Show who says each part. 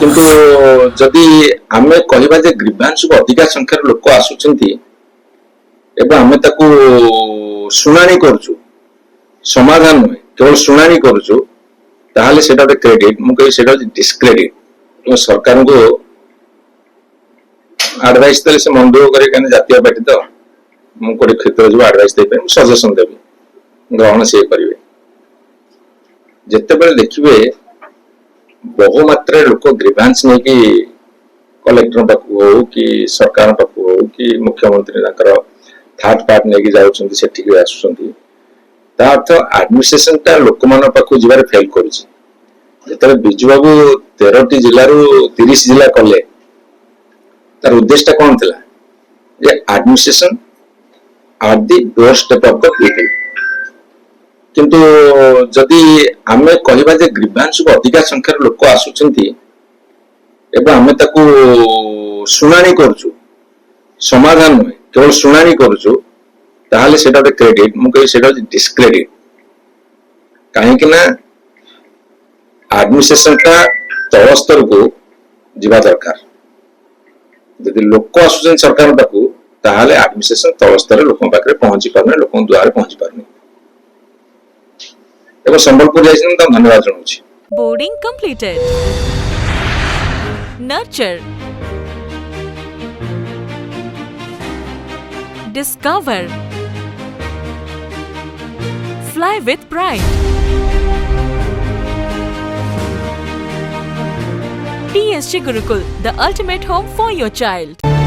Speaker 1: किंतु जदि आमे कहबा जे ग्रीवांश को अधिका संख्यार लोक आसुचंती एवं आमे ताकू शुणाणी करूछु समाधान नुहे केवल शुणाणी करूछु ताहले सेटा गोटे क्रेडिट मु कहि सेटा डिस्क्रेडिट सरकार को एडवाइस देले से मन दुख करे कने जातीय पार्टी तो मु कोडी क्षेत्र जो एडवाइस दे पे सजेशन देबी ग्रहण से करिवे जत्ते बेले देखिबे बहु मात्रा लोक ग्रीवांस नहीं कि कलेक्टर पाखु हो कि सरकार पाखु हो कि मुख्यमंत्री थर्ड पार्ट नहीं जाउछंती सेठी के आसुछंती ता अर्थ एडमिनिस्ट्रेशन ता लोक मान पाखु जिबार फेल करिछि जेतरे बिजू बाबू 13 जिल्ला रु 30 जिल्ला कले तार उद्देश्य कौन थिला जे administration are the doorstep of the people किंतु जदि आमे कहबा जे ग्रीवांश को अधिका संख्यार लोक आसुचंती एवं आमे ताकू शुणाणी करूछु समाधान नुहे केवल शुणाणी करूछु ताहले सेटा गोटे क्रेडिट मु कहि सेटा डिस्क्रेडिट काहे कि ना एडमिनिस्ट्रेशन ता तल स्तर को जिबा दरकार जदि लोक आसुचन सरकार पाखु ताहले एडमिनिस्ट्रेशन तल स्तर लोक पाखरे पहुंची पारने लोक द्वार पहुंची पारने एवं संबलपुर जाइछन त धन्यवाद जणाउछि
Speaker 2: boarding completed nurture discover fly with pride TSG Gurukul, the ultimate home for your child.